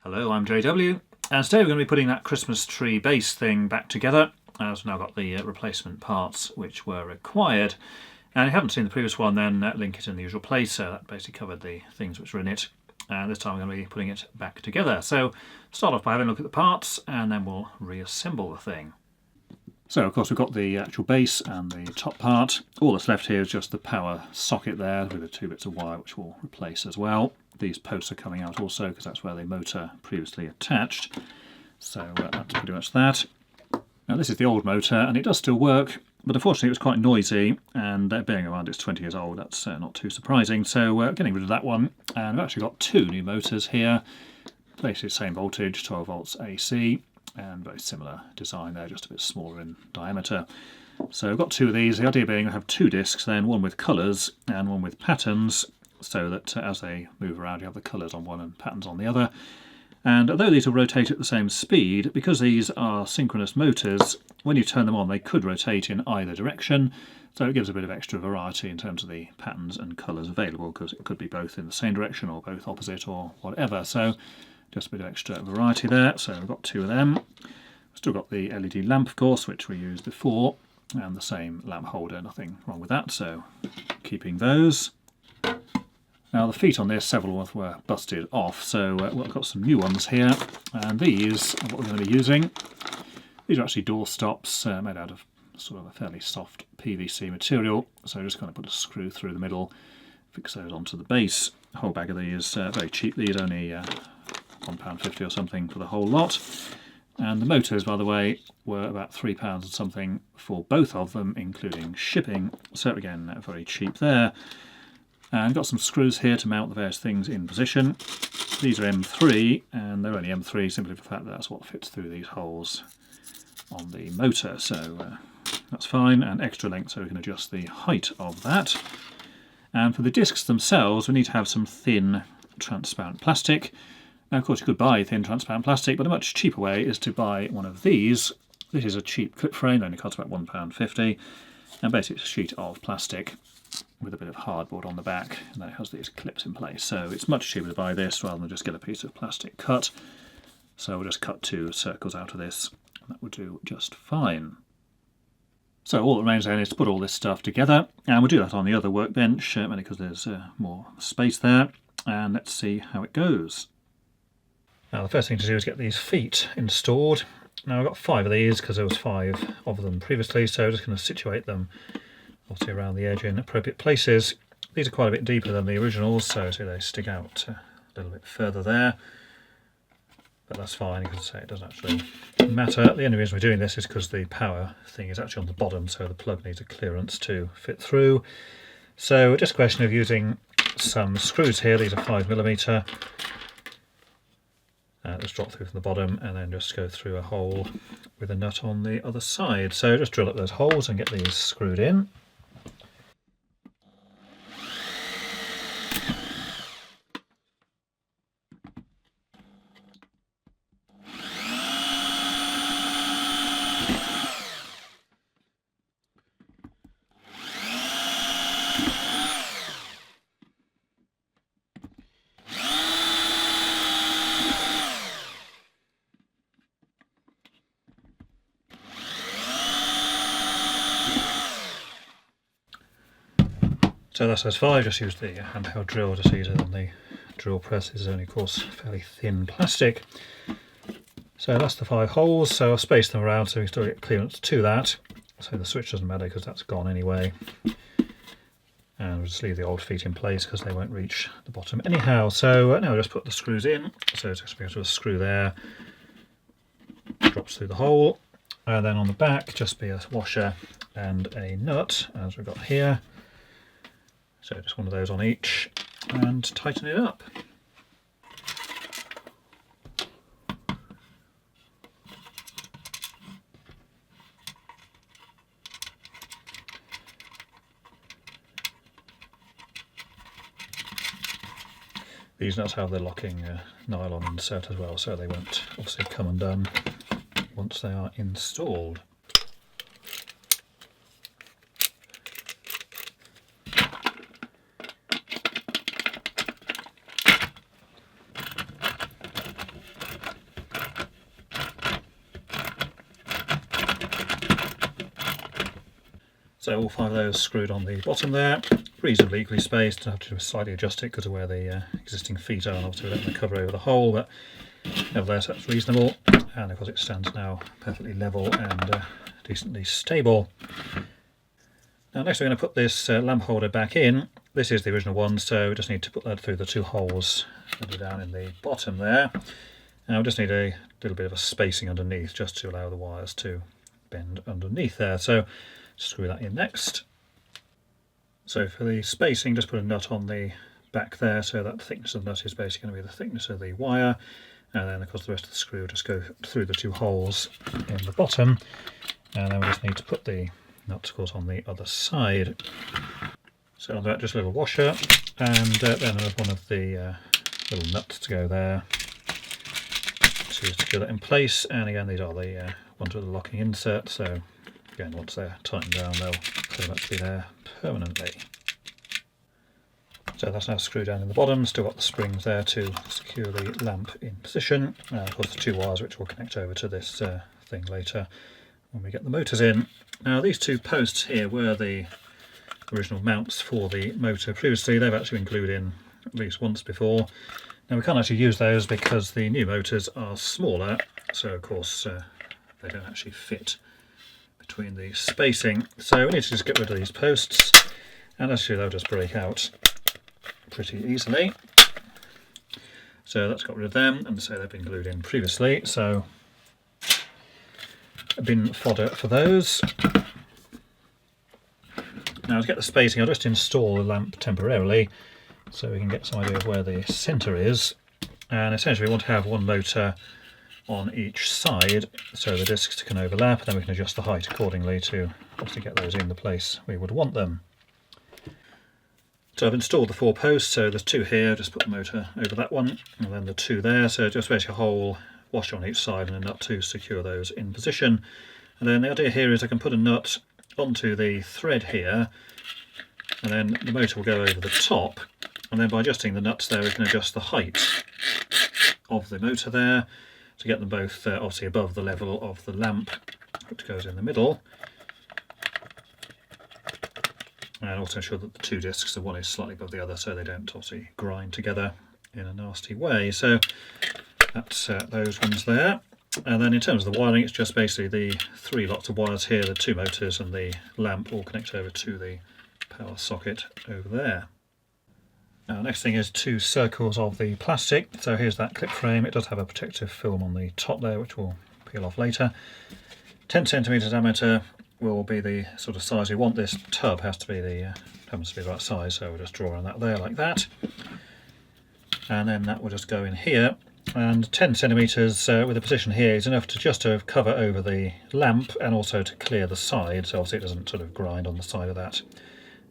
Hello, I'm JW, and today we're going to be putting that Christmas tree base thing back together. As we've now got the replacement parts which were required. And if you haven't seen the previous one, then link it in the usual place. So that basically covered the things which were in it. And this time we're going to be putting it back together. So start off by having a look at the parts, and then we'll reassemble the thing. So of course we've got the actual base and the top part. All that's left here is just the power socket there with the two bits of wire which we'll replace as well. These posts are coming out also because that's where the motor previously attached. So that's pretty much that. Now this is the old motor and it does still work, but unfortunately it was quite noisy, and bearing in mind it's 20 years old, that's not too surprising. So we're getting rid of that one, and we've actually got two new motors here. Basically the same voltage, 12 volts AC, and very similar design there, just a bit smaller in diameter. So I've got two of these. The idea being I have two discs then, one with colours and one with patterns, so that as they move around you have the colours on one and patterns on the other. And although these will rotate at the same speed, because these are synchronous motors, when you turn them on they could rotate in either direction, so it gives a bit of extra variety in terms of the patterns and colours available, because it could be both in the same direction or both opposite or whatever. So just a bit of extra variety there. So we've got two of them. We've still got the LED lamp, of course, which we used before, and the same lamp holder, nothing wrong with that, so keeping those. Now the feet on this, several of them were busted off, so we've got some new ones here, and these are what we're going to be using. These are actually door stops made out of sort of a fairly soft PVC material, so I'm just going to put a screw through the middle, fix those onto the base. A whole bag of these, very cheap, these only £1.50 or something for the whole lot. And the motors, by the way, were about £3 and something for both of them, including shipping, so again very cheap there. And got some screws here to mount the various things in position. These are M3, and they're only M3 simply for the fact that that's what fits through these holes on the motor, so that's fine. And extra length so we can adjust the height of that. And for the discs themselves we need to have some thin transparent plastic. Now of course you could buy thin transparent plastic, but a much cheaper way is to buy one of these. This is a cheap clip frame, only costs about £1.50, and basically it's a sheet of plastic with a bit of hardboard on the back, and then it has these clips in place. So it's much cheaper to buy this rather than just get a piece of plastic cut. So we'll just cut two circles out of this, and that would do just fine. So all that remains then is to put all this stuff together, and we'll do that on the other workbench, mainly because there's more space there, and let's see how it goes. Now the first thing to do is get these feet installed. Now I've got 5 of these because there was 5 of them previously, so I'm just going to situate them obviously around the edge in appropriate places. These are quite a bit deeper than the originals, so they stick out a little bit further there. But that's fine, because it doesn't actually matter. The only reason we're doing this is because the power thing is actually on the bottom, so the plug needs a clearance to fit through. So just a question of using some screws here. These are 5mm. Just drop through from the bottom and then just go through a hole with a nut on the other side. So just drill up those holes and get these screwed in. So that's those 5, just use the handheld drill, just use it on the drill press. This is only of course fairly thin plastic. So that's the 5 holes, so I'll space them around so we can still get clearance to that. So the switch doesn't matter because that's gone anyway. And we'll just leave the old feet in place because they won't reach the bottom anyhow. So now we'll just put the screws in. So it's just a screw there, drops through the hole, and then on the back just be a washer and a nut as we've got here. So just one of those on each, and tighten it up. These nuts have the locking nylon insert as well, so they won't obviously come undone once they are installed. So all 5 of those screwed on the bottom there, reasonably equally spaced. I have to slightly adjust it because of where the existing feet are, and obviously we don't want to cover over the hole, but nevertheless that's reasonable. And of course it stands now perfectly level and decently stable. Now next we're going to put this lamp holder back in. This is the original one, so we just need to put that through the 2 holes that are down in the bottom there. Now we just need a little bit of a spacing underneath just to allow the wires to bend underneath there. So screw that in next. So for the spacing, just put a nut on the back there, so that thickness of the nut is basically going to be the thickness of the wire, and then of course the rest of the screw will just go through the 2 holes in the bottom, and then we just need to put the nut of course on the other side. So on that, just a little washer, and then one of the little nuts to go there to secure that in place. And again, these are the ones with the locking insert, so again, once they're tightened down, they'll pretty much be there permanently. So that's now screwed down in the bottom, still got the springs there to secure the lamp in position. And of course the 2 wires which will connect over to this thing later when we get the motors in. Now these 2 posts here were the original mounts for the motor previously. They've actually been glued in at least once before. Now we can't actually use those because the new motors are smaller, so of course they don't actually fit between the spacing. So we need to just get rid of these posts, and actually they'll just break out pretty easily. So that's got rid of them, and so they've been glued in previously, so bin fodder for those. Now to get the spacing, I'll just install the lamp temporarily so we can get some idea of where the centre is. And essentially we want to have 1 motor on each side so the discs can overlap, and then we can adjust the height accordingly to obviously get those in the place we would want them. So I've installed the 4 posts, so there's 2 here, just put the motor over that one, and then the 2 there, so just basically a hole, washer on each side and a nut to secure those in position. And then the idea here is I can put a nut onto the thread here, and then the motor will go over the top, and then by adjusting the nuts there we can adjust the height of the motor there to get them both obviously above the level of the lamp which goes in the middle, and also ensure that the 2 discs, the one is slightly above the other so they don't obviously grind together in a nasty way. So that's those ones there. And then in terms of the wiring, it's just basically the 3 lots of wires here, the 2 motors and the lamp all connect over to the power socket over there. Now next thing is 2 circles of the plastic. So here's that clip frame. It does have a protective film on the top there which will peel off later. 10 centimetres diameter will be the sort of size we want. This tub has to be the right size, so we'll just draw on that there like that. And then that will just go in here. And 10 centimetres with the position here is enough to just to cover over the lamp and also to clear the side, so obviously it doesn't sort of grind on the side of that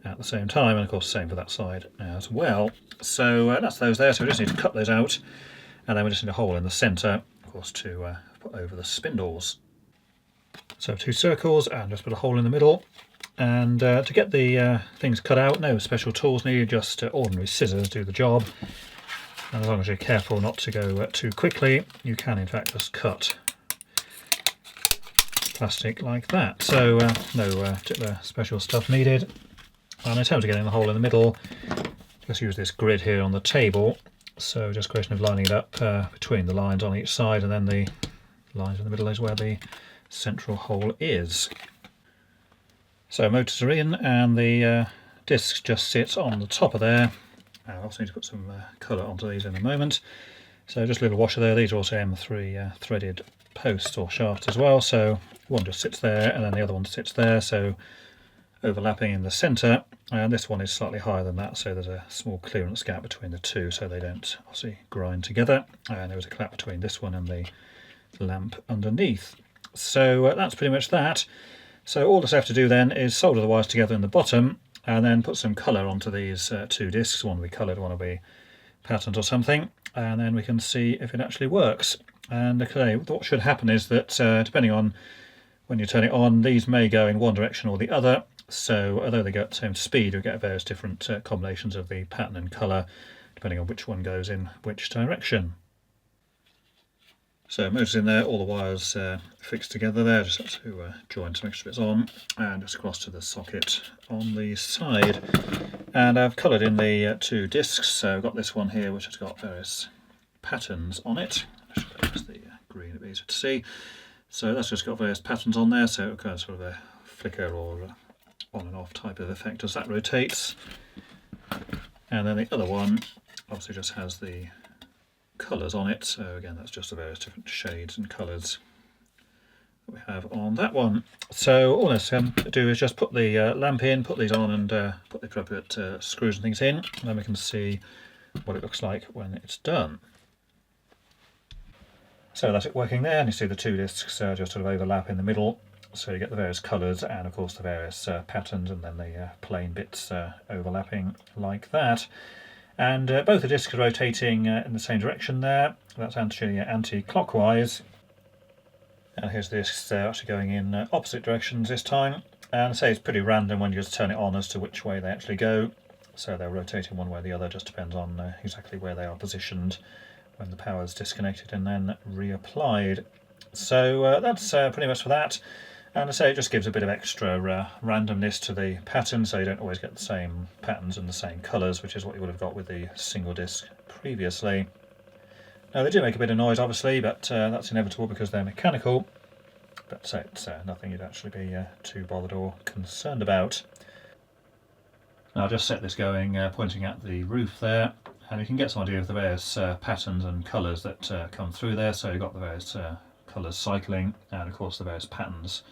at the same time, and of course same for that side as well. So that's those there, so we just need to cut those out, and then we just need a hole in the centre, of course, to put over the spindles. So 2 circles and just put a hole in the middle, and to get the things cut out, no special tools needed, just ordinary scissors do the job. And as long as you're careful not to go too quickly, you can in fact just cut plastic like that. So no particular special stuff needed. And in terms of getting the hole in the middle, just use this grid here on the table. So just a question of lining it up between the lines on each side, and then the lines in the middle is where the central hole is. So motors are in, and the discs just sit on the top of there. I also need to put some colour onto these in a moment. So just a little washer there. These are also M3 threaded posts or shafts as well. So one just sits there and then the other one sits there, so overlapping in the centre. And this one is slightly higher than that, so there's a small clearance gap between the 2 so they don't obviously grind together. And there was a gap between this one and the lamp underneath. So that's pretty much that. So all that's left to do then is solder the wires together in the bottom, and then put some colour onto these 2 discs. One will be coloured, one will be patterned or something, and then we can see if it actually works. And okay, what should happen is that depending on when you turn it on, these may go in one direction or the other. So although they go at the same speed, you'll get various different combinations of the pattern and colour depending on which one goes in which direction. So motor's in there, all the wires fixed together there, just have to join some extra bits on and just across to the socket on the side. And I've coloured in the two discs, so I've got this one here which has got various patterns on it. I should use the green, it'll be easier to see. So that's just got various patterns on there, so kind of sort of a flicker or on and off type of effect as that rotates. And then the other one obviously just has the colours on it, so again that's just the various different shades and colours that we have on that one. So all this to do is just put the lamp in, put these on and put the appropriate screws and things in, and then we can see what it looks like when it's done. So that's it working there, and you see the two discs just sort of overlap in the middle, so you get the various colours and of course the various patterns, and then the plain bits overlapping like that. And both the discs are rotating in the same direction there. That's actually anti-clockwise. And here's the discs actually going in opposite directions this time. And I say it's pretty random when you just turn it on as to which way they actually go. So they're rotating one way or the other, just depends on exactly where they are positioned when the power is disconnected and then reapplied. So that's pretty much for that. And I say it just gives a bit of extra randomness to the pattern, so you don't always get the same patterns and the same colours, which is what you would have got with the single disc previously. Now they do make a bit of noise obviously, but that's inevitable because they're mechanical. But so it's nothing you'd actually be too bothered or concerned about. Now I'll just set this going, pointing at the roof there, and you can get some idea of the various patterns and colours that come through there. So you've got the various colours cycling, and of course the various patterns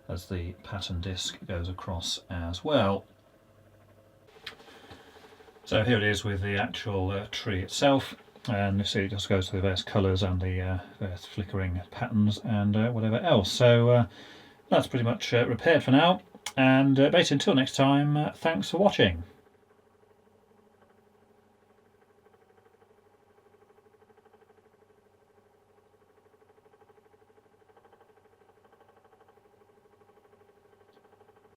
as the pattern disc goes across as well. So here it is with the actual tree itself, and you see it just goes to the various colours and the various flickering patterns and whatever else. So that's pretty much repaired for now, and basically until next time, thanks for watching.